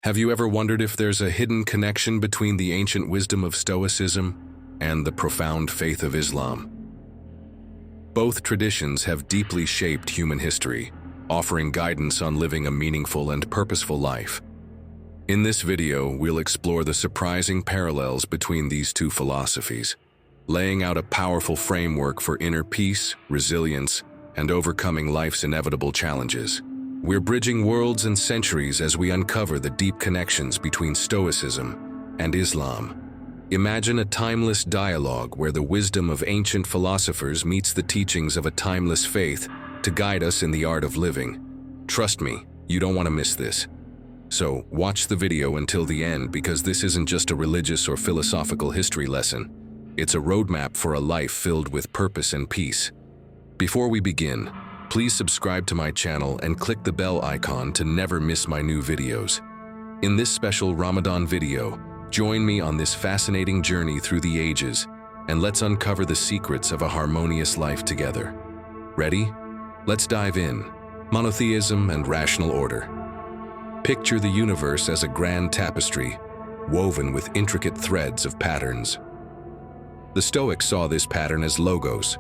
Have you ever wondered if there's a hidden connection between the ancient wisdom of Stoicism and the profound faith of Islam? Both traditions have deeply shaped human history, offering guidance on living a meaningful and purposeful life. In this video, we'll explore the surprising parallels between these two philosophies, laying out a powerful framework for inner peace, resilience, and overcoming life's inevitable challenges. We're bridging worlds and centuries as we uncover the deep connections between Stoicism and Islam. Imagine a timeless dialogue where the wisdom of ancient philosophers meets the teachings of a timeless faith to guide us in the art of living. Trust me, you don't want to miss this. So, watch the video until the end, because this isn't just a religious or philosophical history lesson. It's a roadmap for a life filled with purpose and peace. Before we begin, please subscribe to my channel and click the bell icon to never miss my new videos. In this special Ramadan video, join me on this fascinating journey through the ages, and let's uncover the secrets of a harmonious life together. Ready? Let's dive in. Monotheism and rational order. Picture the universe as a grand tapestry, woven with intricate threads of patterns. The Stoics saw this pattern as logos,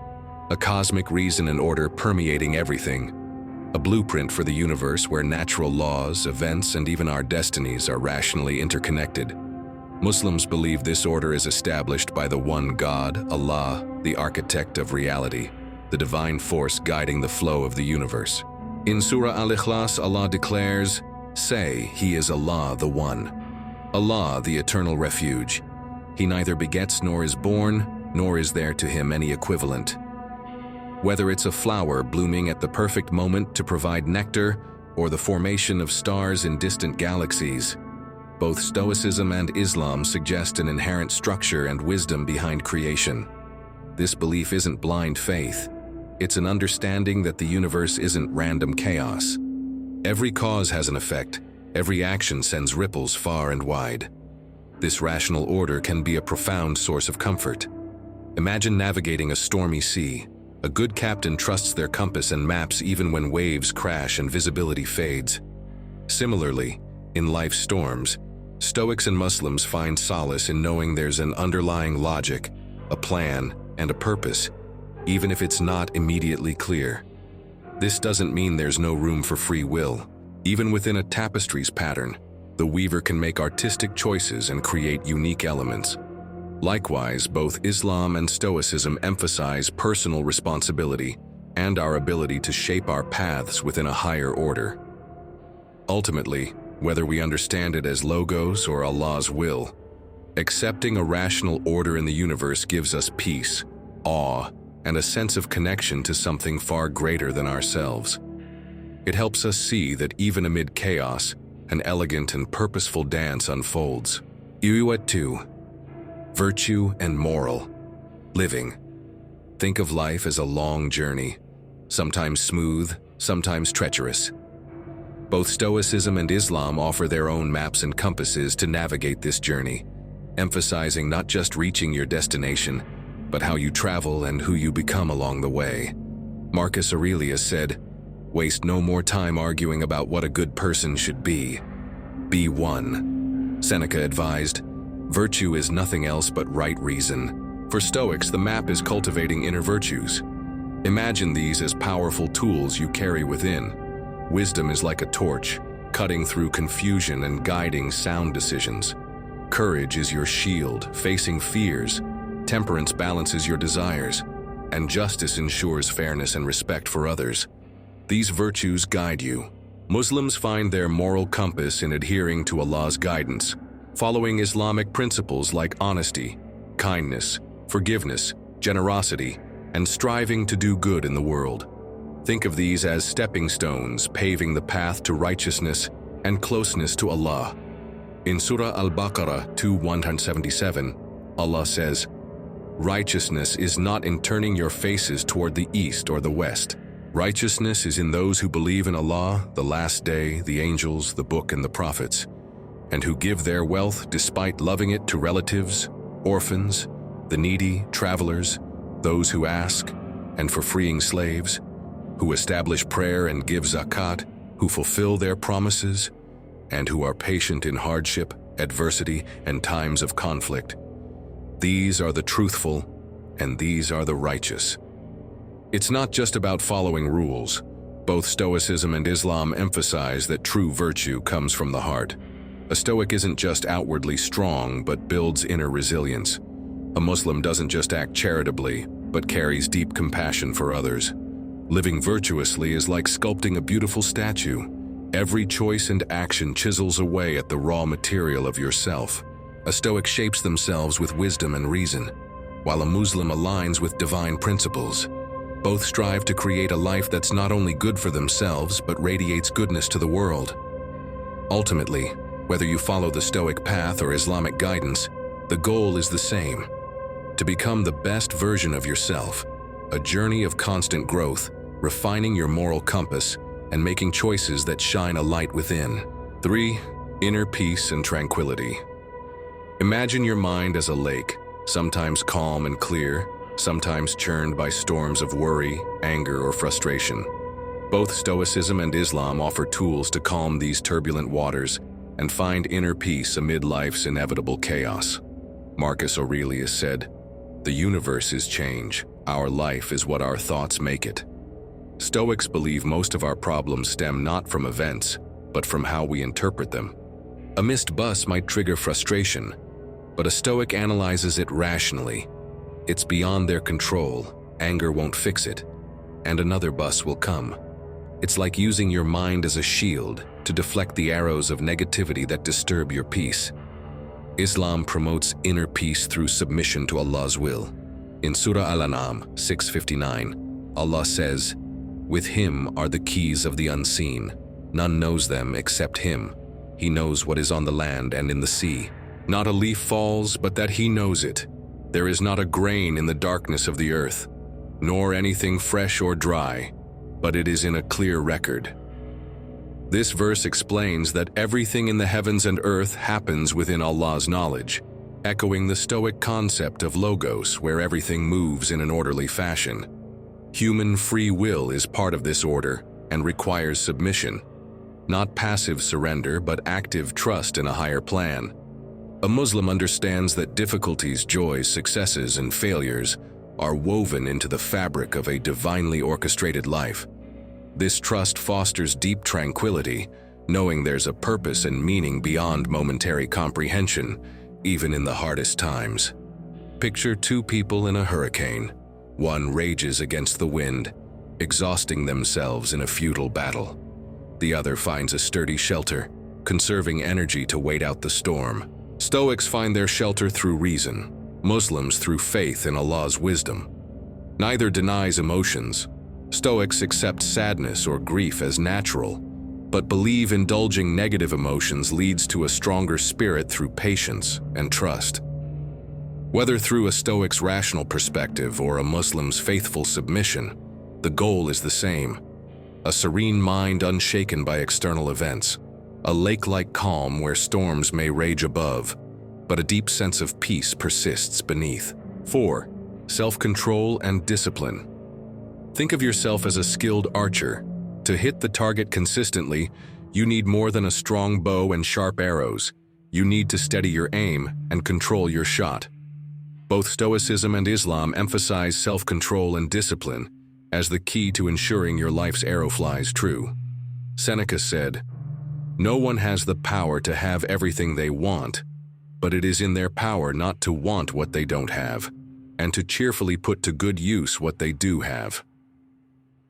a cosmic reason and order permeating everything, a blueprint for the universe where natural laws, events, and even our destinies are rationally interconnected. Muslims believe this order is established by the one God, Allah, the architect of reality, the divine force guiding the flow of the universe. In Surah Al-Ikhlas, Allah declares, "Say, He is Allah, the One. Allah, the eternal refuge. He neither begets nor is born, nor is there to Him any equivalent." Whether it's a flower blooming at the perfect moment to provide nectar, or the formation of stars in distant galaxies, both Stoicism and Islam suggest an inherent structure and wisdom behind creation. This belief isn't blind faith. It's an understanding that the universe isn't random chaos. Every cause has an effect. Every action sends ripples far and wide. This rational order can be a profound source of comfort. Imagine navigating a stormy sea. A good captain trusts their compass and maps even when waves crash and visibility fades. Similarly, in life's storms, Stoics and Muslims find solace in knowing there's an underlying logic, a plan, and a purpose, even if it's not immediately clear. This doesn't mean there's no room for free will. Even within a tapestry's pattern, the weaver can make artistic choices and create unique elements. Likewise, both Islam and Stoicism emphasize personal responsibility and our ability to shape our paths within a higher order. Ultimately, whether we understand it as logos or Allah's will, accepting a rational order in the universe gives us peace, awe, and a sense of connection to something far greater than ourselves. It helps us see that even amid chaos, an elegant and purposeful dance unfolds. Iuat 2. Virtue and moral living. Think of life as a long journey, sometimes smooth, sometimes treacherous. Both Stoicism and Islam offer their own maps and compasses to navigate this journey, emphasizing not just reaching your destination, but how you travel and who you become along the way. Marcus Aurelius said, "Waste no more time arguing about what a good person should be. Be one." Seneca advised, "Virtue is nothing else but right reason." For Stoics, the map is cultivating inner virtues. Imagine these as powerful tools you carry within. Wisdom is like a torch, cutting through confusion and guiding sound decisions. Courage is your shield, facing fears. Temperance balances your desires, and justice ensures fairness and respect for others. These virtues guide you. Muslims find their moral compass in adhering to Allah's guidance, following Islamic principles like honesty, kindness, forgiveness, generosity, and striving to do good in the world. Think of these as stepping stones paving the path to righteousness and closeness to Allah. In Surah Al-Baqarah 2:177, Allah says, "Righteousness is not in turning your faces toward the east or the west. Righteousness is in those who believe in Allah, the last day, the angels, the book, and the prophets, and who give their wealth despite loving it to relatives, orphans, the needy, travelers, those who ask, and for freeing slaves, who establish prayer and give zakat, who fulfill their promises, and who are patient in hardship, adversity, and times of conflict. These are the truthful, and these are the righteous. It's not just about following rules. Both Stoicism and Islam emphasize that true virtue comes from the heart. A Stoic isn't just outwardly strong, but builds inner resilience. A Muslim doesn't just act charitably, but carries deep compassion for others. Living virtuously is like sculpting a beautiful statue. Every choice and action chisels away at the raw material of yourself. A Stoic shapes themselves with wisdom and reason, while a Muslim aligns with divine principles. Both strive to create a life that's not only good for themselves, but radiates goodness to the world. Ultimately, whether you follow the Stoic path or Islamic guidance, the goal is the same: to become the best version of yourself, a journey of constant growth, refining your moral compass, and making choices that shine a light within. 3. Inner peace and tranquility. Imagine your mind as a lake, sometimes calm and clear, sometimes churned by storms of worry, anger, or frustration. Both Stoicism and Islam offer tools to calm these turbulent waters and find inner peace amid life's inevitable chaos. Marcus Aurelius said, "The universe is change. Our life is what our thoughts make it." Stoics believe most of our problems stem not from events, but from how we interpret them. A missed bus might trigger frustration, but a Stoic analyzes it rationally. It's beyond their control, anger won't fix it, and another bus will come. It's like using your mind as a shield to deflect the arrows of negativity that disturb your peace. Islam promotes inner peace through submission to Allah's will. In Surah Al-An'am 6:59, Allah says, "With Him are the keys of the unseen. None knows them except Him. He knows what is on the land and in the sea. Not a leaf falls but that He knows it. There is not a grain in the darkness of the earth, nor anything fresh or dry, but it is in a clear record." This verse explains that everything in the heavens and earth happens within Allah's knowledge, echoing the Stoic concept of logos, where everything moves in an orderly fashion. Human free will is part of this order and requires submission, not passive surrender, but active trust in a higher plan. A Muslim understands that difficulties, joys, successes, and failures are woven into the fabric of a divinely orchestrated life. This trust fosters deep tranquility, knowing there's a purpose and meaning beyond momentary comprehension, even in the hardest times. Picture two people in a hurricane. One rages against the wind, exhausting themselves in a futile battle. The other finds a sturdy shelter, conserving energy to wait out the storm. Stoics find their shelter through reason, Muslims through faith in Allah's wisdom. Neither denies emotions. Stoics accept sadness or grief as natural, but believe indulging negative emotions leads to a stronger spirit through patience and trust. Whether through a Stoic's rational perspective or a Muslim's faithful submission, the goal is the same: a serene mind unshaken by external events, a lake-like calm where storms may rage above, but a deep sense of peace persists beneath. 4. Self-control and discipline. Think of yourself as a skilled archer. To hit the target consistently, you need more than a strong bow and sharp arrows. You need to steady your aim and control your shot. Both Stoicism and Islam emphasize self-control and discipline as the key to ensuring your life's arrow flies true. Seneca said, "No one has the power to have everything they want, but it is in their power not to want what they don't have, and to cheerfully put to good use what they do have."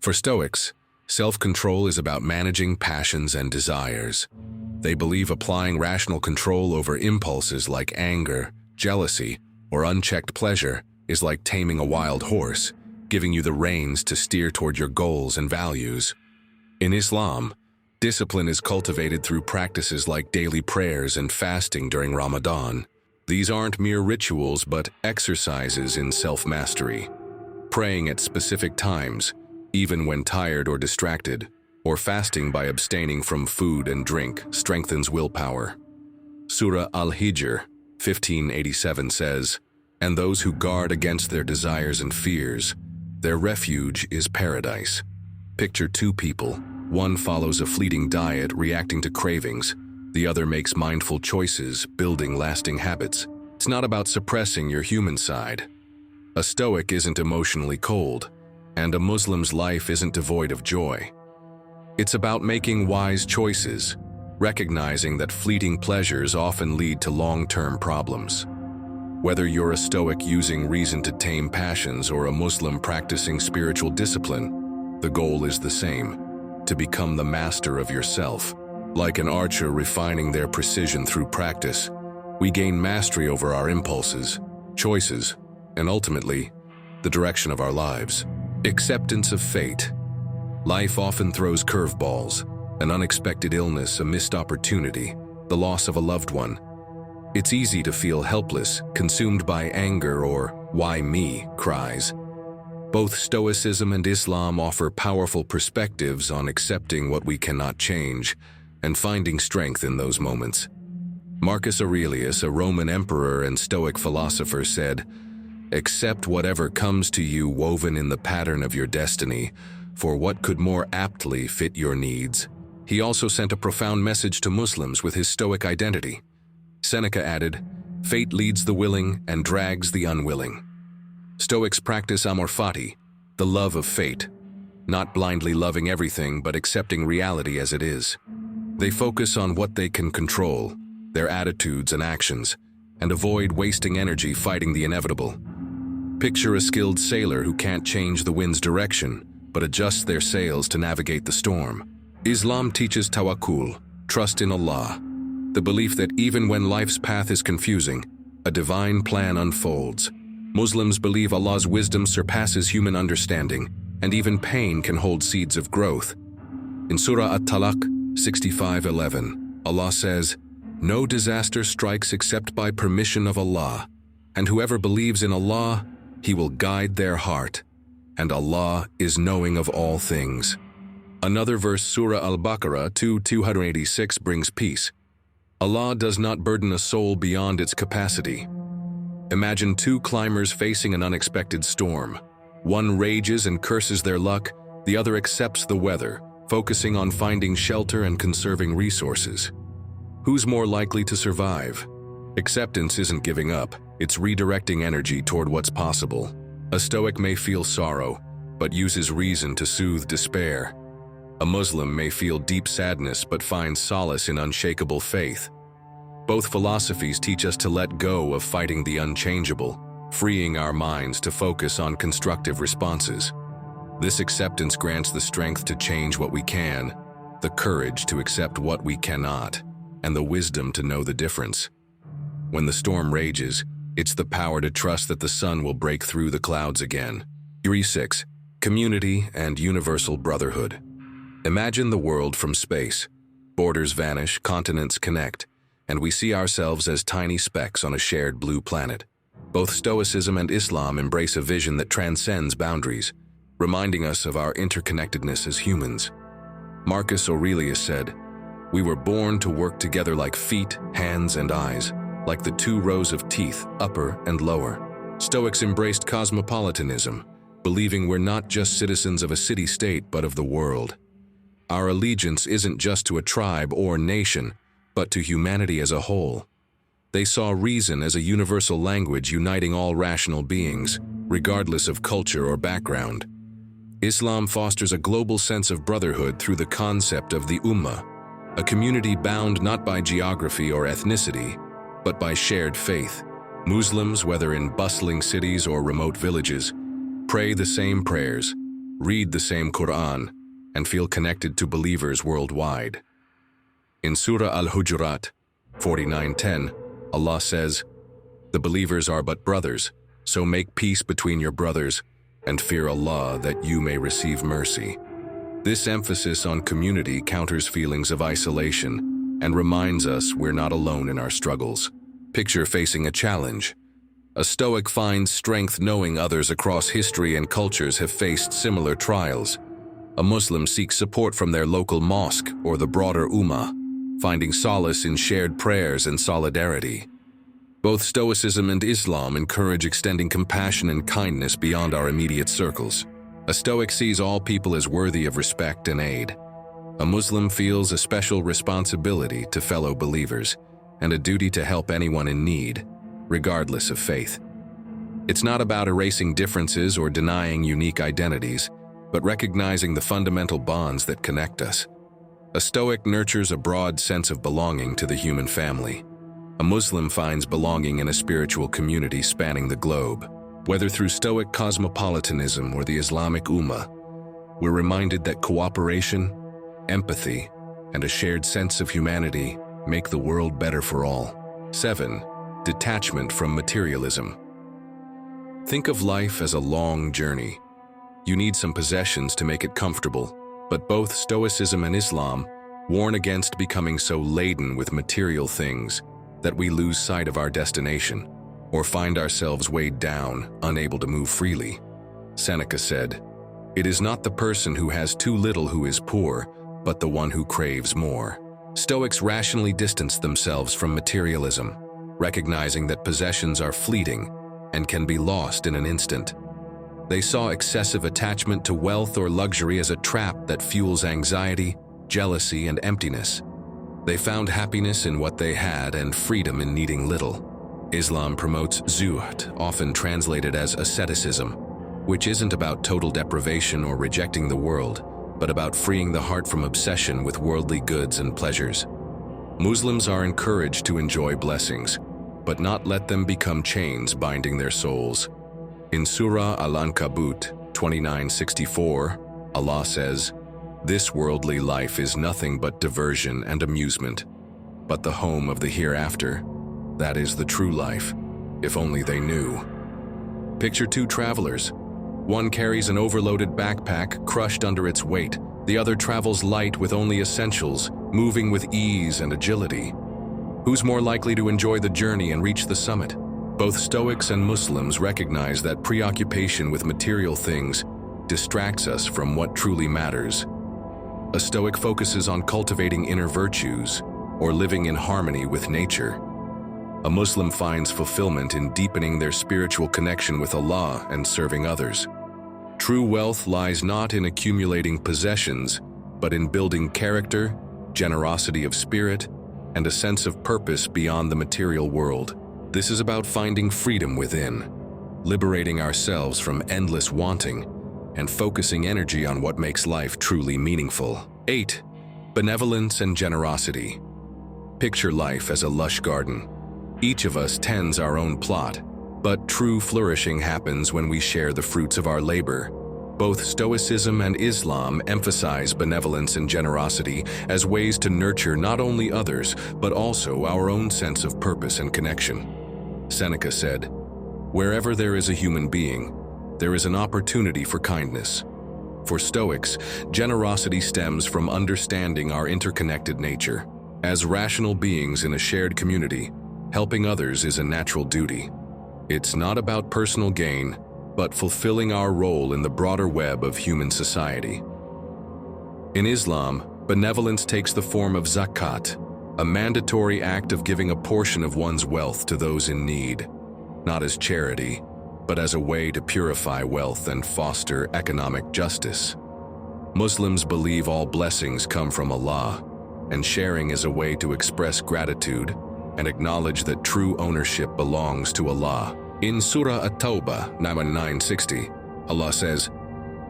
For Stoics, self-control is about managing passions and desires. They believe applying rational control over impulses like anger, jealousy, or unchecked pleasure is like taming a wild horse, giving you the reins to steer toward your goals and values. In Islam, discipline is cultivated through practices like daily prayers and fasting during Ramadan. These aren't mere rituals, but exercises in self-mastery. Praying at specific times, even when tired or distracted, or fasting by abstaining from food and drink strengthens willpower. Surah Al-Hijr 1587 says, "And those who guard against their desires and fears, their refuge is paradise." Picture two people. One follows a fleeting diet, reacting to cravings, The other makes mindful choices, building lasting habits. It's not about suppressing your human side. A Stoic isn't emotionally cold, and a Muslim's life isn't devoid of joy. It's about making wise choices, recognizing that fleeting pleasures often lead to long-term problems. Whether you're a Stoic using reason to tame passions or a Muslim practicing spiritual discipline, the goal is the same: to become the master of yourself. Like an archer refining their precision through practice, we gain mastery over our impulses, choices, and ultimately, the direction of our lives. Acceptance of fate. Life often throws curveballs: an unexpected illness, a missed opportunity, the loss of a loved one. It's easy to feel helpless, consumed by anger or "why me" cries. Both Stoicism and Islam offer powerful perspectives on accepting what we cannot change and finding strength in those moments. Marcus Aurelius, a Roman emperor and Stoic philosopher, said, "Accept whatever comes to you woven in the pattern of your destiny, for what could more aptly fit your needs?" He also sent a profound message to Muslims with his Stoic identity. Seneca added, "Fate leads the willing and drags the unwilling." Stoics practice amor fati, the love of fate, not blindly loving everything but accepting reality as it is. They focus on what they can control, their attitudes and actions, and avoid wasting energy fighting the inevitable. Picture a skilled sailor who can't change the wind's direction, but adjusts their sails to navigate the storm. Islam teaches tawakkul, trust in Allah, the belief that even when life's path is confusing, a divine plan unfolds. Muslims believe Allah's wisdom surpasses human understanding, and even pain can hold seeds of growth. In Surah At-Talaq 65:11, Allah says, "No disaster strikes except by permission of Allah, and whoever believes in Allah, He will guide their heart, and Allah is knowing of all things." Another verse, Surah Al-Baqarah 2:286, brings peace. Allah does not burden a soul beyond its capacity. Imagine two climbers facing an unexpected storm. One rages and curses their luck, the other accepts the weather, focusing on finding shelter and conserving resources. Who's more likely to survive? Acceptance isn't giving up, it's redirecting energy toward what's possible. A Stoic may feel sorrow, but uses reason to soothe despair. A Muslim may feel deep sadness but finds solace in unshakable faith. Both philosophies teach us to let go of fighting the unchangeable, freeing our minds to focus on constructive responses. This acceptance grants the strength to change what we can, the courage to accept what we cannot, and the wisdom to know the difference. When the storm rages, it's the power to trust that the sun will break through the clouds again. 6. Community and universal brotherhood. Imagine the world from space. Borders vanish, continents connect, and we see ourselves as tiny specks on a shared blue planet. Both Stoicism and Islam embrace a vision that transcends boundaries, reminding us of our interconnectedness as humans. Marcus Aurelius said, "We were born to work together like feet, hands, and eyes, like the two rows of teeth, upper and lower." Stoics embraced cosmopolitanism, believing we're not just citizens of a city-state but of the world. Our allegiance isn't just to a tribe or nation, but to humanity as a whole. They saw reason as a universal language uniting all rational beings, regardless of culture or background. Islam fosters a global sense of brotherhood through the concept of the Ummah, a community bound not by geography or ethnicity, but by shared faith. Muslims, whether in bustling cities or remote villages, pray the same prayers, read the same Quran, and feel connected to believers worldwide. In Surah Al-Hujurat 49:10, Allah says, "The believers are but brothers, so make peace between your brothers, and fear Allah that you may receive mercy." This emphasis on community counters feelings of isolation and reminds us we're not alone in our struggles. Picture facing a challenge. A Stoic finds strength knowing others across history and cultures have faced similar trials. A Muslim seeks support from their local mosque or the broader Ummah, finding solace in shared prayers and solidarity. Both Stoicism and Islam encourage extending compassion and kindness beyond our immediate circles. A Stoic sees all people as worthy of respect and aid. A Muslim feels a special responsibility to fellow believers and a duty to help anyone in need, regardless of faith. It's not about erasing differences or denying unique identities, but recognizing the fundamental bonds that connect us. A Stoic nurtures a broad sense of belonging to the human family. A Muslim finds belonging in a spiritual community spanning the globe. Whether through Stoic cosmopolitanism or the Islamic Ummah, we're reminded that cooperation, empathy, and a shared sense of humanity make the world better for all. 7. Detachment from materialism. Think of life as a long journey. You need some possessions to make it comfortable, but both Stoicism and Islam warn against becoming so laden with material things that we lose sight of our destination or find ourselves weighed down, unable to move freely. Seneca said, "It is not the person who has too little who is poor, but the one who craves more." Stoics rationally distanced themselves from materialism, recognizing that possessions are fleeting and can be lost in an instant. They saw excessive attachment to wealth or luxury as a trap that fuels anxiety, jealousy, and emptiness. They found happiness in what they had and freedom in needing little. Islam promotes zuhd, often translated as asceticism, which isn't about total deprivation or rejecting the world, but about freeing the heart from obsession with worldly goods and pleasures. Muslims are encouraged to enjoy blessings, but not let them become chains binding their souls. In Surah Al-Ankabut 29:64, Allah says, "This worldly life is nothing but diversion and amusement, but the home of the hereafter, that is the true life, if only they knew." Picture two travelers. One carries an overloaded backpack crushed under its weight. The other travels light with only essentials, moving with ease and agility. Who's more likely to enjoy the journey and reach the summit? Both Stoics and Muslims recognize that preoccupation with material things distracts us from what truly matters. A Stoic focuses on cultivating inner virtues or living in harmony with nature. A Muslim finds fulfillment in deepening their spiritual connection with Allah and serving others. True wealth lies not in accumulating possessions, but in building character, generosity of spirit, and a sense of purpose beyond the material world. This is about finding freedom within, liberating ourselves from endless wanting, and focusing energy on what makes life truly meaningful. 8. Benevolence and Generosity. Picture life as a lush garden. Each of us tends our own plot, but true flourishing happens when we share the fruits of our labor. Both Stoicism and Islam emphasize benevolence and generosity as ways to nurture not only others, but also our own sense of purpose and connection. Seneca said, "Wherever there is a human being, there is an opportunity for kindness." For Stoics, generosity stems from understanding our interconnected nature. As rational beings in a shared community, helping others is a natural duty. It's not about personal gain, but fulfilling our role in the broader web of human society. In Islam, benevolence takes the form of zakat, a mandatory act of giving a portion of one's wealth to those in need, not as charity, but as a way to purify wealth and foster economic justice. Muslims believe all blessings come from Allah, and sharing is a way to express gratitude and acknowledge that true ownership belongs to Allah. In Surah At-Tawbah 9:60, Allah says,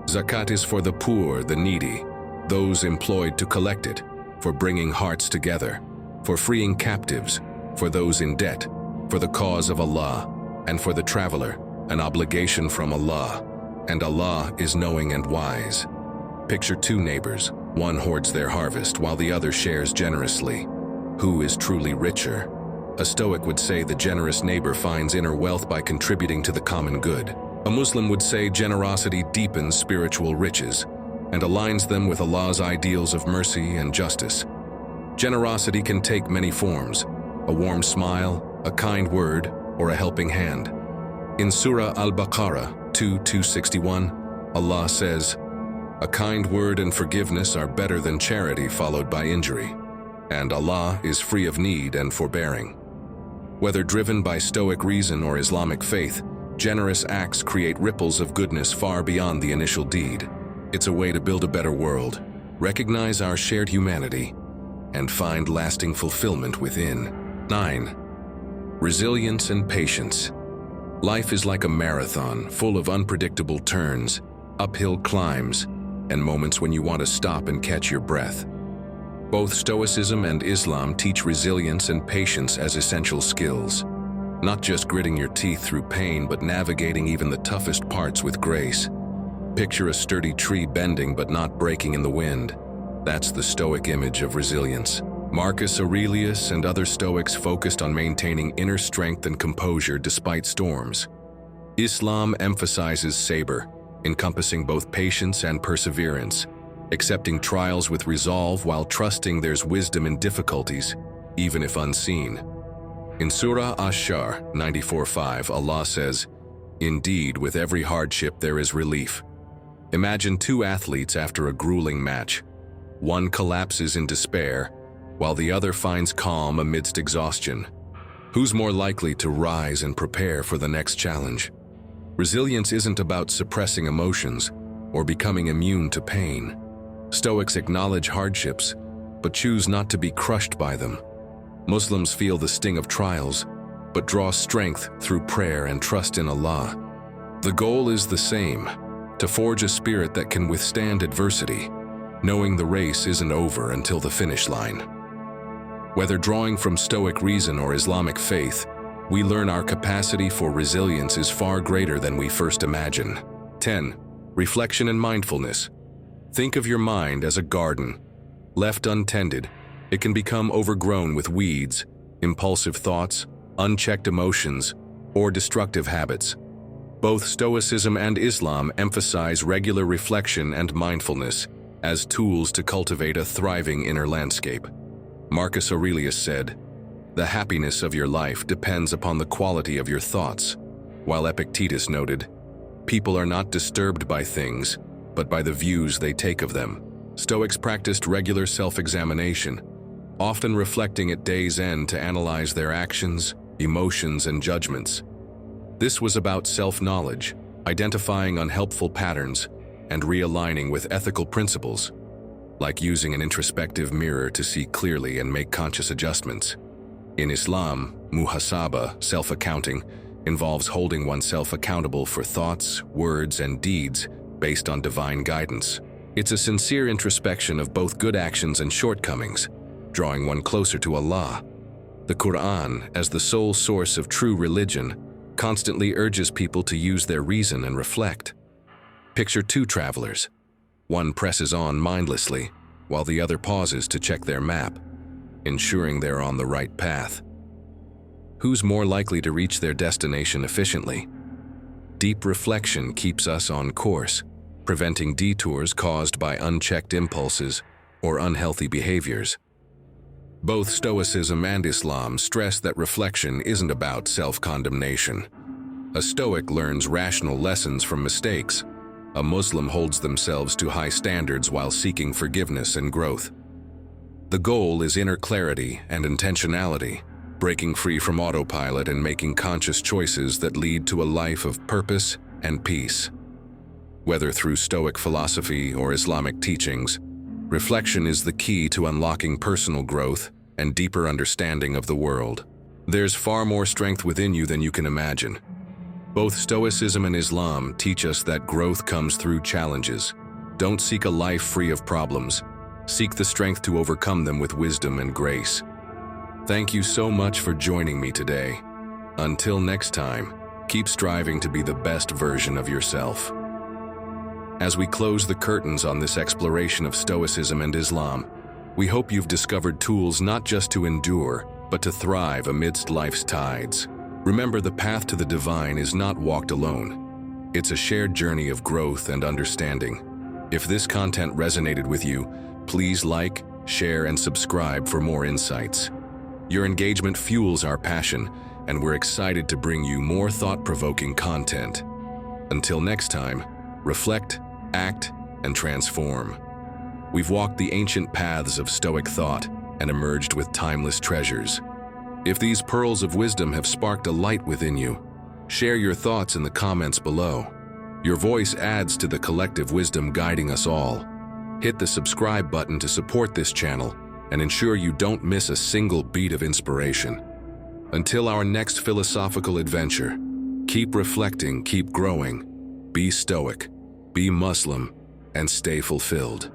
"Zakat is for the poor, the needy, those employed to collect it, for bringing hearts together, for freeing captives, for those in debt, for the cause of Allah, and for the traveler, an obligation from Allah, and Allah is knowing and wise." Picture two neighbors. One hoards their harvest while the other shares generously. Who is truly richer? A Stoic would say the generous neighbor finds inner wealth by contributing to the common good. A Muslim would say generosity deepens spiritual riches and aligns them with Allah's ideals of mercy and justice. Generosity can take many forms: a warm smile, a kind word, or a helping hand. In Surah Al-Baqarah 2:261, Allah says, "A kind word and forgiveness are better than charity followed by injury, and Allah is free of need and forbearing." Whether driven by Stoic reason or Islamic faith, generous acts create ripples of goodness far beyond the initial deed. It's a way to build a better world, recognize our shared humanity, and find lasting fulfillment within. 9. Resilience and patience. Life is like a marathon full of unpredictable turns, uphill climbs, and moments when you want to stop and catch your breath. Both Stoicism and Islam teach resilience and patience as essential skills, not just gritting your teeth through pain, but navigating even the toughest parts with grace. Picture a sturdy tree bending but not breaking in the wind. That's the Stoic image of resilience. Marcus Aurelius and other Stoics focused on maintaining inner strength and composure despite storms. Islam emphasizes sabr, encompassing both patience and perseverance, accepting trials with resolve while trusting there's wisdom in difficulties, even if unseen. In Surah Ash-Shar 94:5, Allah says, "Indeed, with every hardship there is relief." Imagine two athletes after a grueling match. One collapses in despair, while the other finds calm amidst exhaustion. Who's more likely to rise and prepare for the next challenge? Resilience isn't about suppressing emotions or becoming immune to pain. Stoics acknowledge hardships, but choose not to be crushed by them. Muslims feel the sting of trials, but draw strength through prayer and trust in Allah. The goal is the same, to forge a spirit that can withstand adversity, knowing the race isn't over until the finish line. Whether drawing from Stoic reason or Islamic faith, we learn our capacity for resilience is far greater than we first imagine. 10. Reflection and mindfulness. Think of your mind as a garden. Left untended, it can become overgrown with weeds, impulsive thoughts, unchecked emotions, or destructive habits. Both Stoicism and Islam emphasize regular reflection and mindfulness as tools to cultivate a thriving inner landscape. Marcus Aurelius said, "The happiness of your life depends upon the quality of your thoughts," while Epictetus noted, "People are not disturbed by things, but by the views they take of them." Stoics practiced regular self-examination, often reflecting at day's end to analyze their actions, emotions, and judgments. This was about self-knowledge, identifying unhelpful patterns, and realigning with ethical principles, like using an introspective mirror to see clearly and make conscious adjustments. In Islam, muhasaba, self-accounting, involves holding oneself accountable for thoughts, words, and deeds based on divine guidance. It's a sincere introspection of both good actions and shortcomings, drawing one closer to Allah. The Quran, as the sole source of true religion, constantly urges people to use their reason and reflect. Picture two travelers. One presses on mindlessly, while the other pauses to check their map, ensuring they're on the right path. Who's more likely to reach their destination efficiently? Deep reflection keeps us on course, preventing detours caused by unchecked impulses or unhealthy behaviors. Both Stoicism and Islam stress that reflection isn't about self-condemnation. A Stoic learns rational lessons from mistakes. A Muslim holds themselves to high standards while seeking forgiveness and growth. The goal is inner clarity and intentionality, breaking free from autopilot and making conscious choices that lead to a life of purpose and peace. Whether through Stoic philosophy or Islamic teachings, reflection is the key to unlocking personal growth and deeper understanding of the world. There's far more strength within you than you can imagine. Both Stoicism and Islam teach us that growth comes through challenges. Don't seek a life free of problems. Seek the strength to overcome them with wisdom and grace. Thank you so much for joining me today. Until next time, keep striving to be the best version of yourself. As we close the curtains on this exploration of Stoicism and Islam, we hope you've discovered tools not just to endure, but to thrive amidst life's tides. Remember, the path to the divine is not walked alone. It's a shared journey of growth and understanding. If this content resonated with you, please like, share, and subscribe for more insights. Your engagement fuels our passion, and we're excited to bring you more thought-provoking content. Until next time, reflect, act, and transform. We've walked the ancient paths of Stoic thought and emerged with timeless treasures. If these pearls of wisdom have sparked a light within you, share your thoughts in the comments below. Your voice adds to the collective wisdom guiding us all. Hit the subscribe button to support this channel and ensure you don't miss a single beat of inspiration. Until our next philosophical adventure, keep reflecting, keep growing, be Stoic, be Muslim, and stay fulfilled.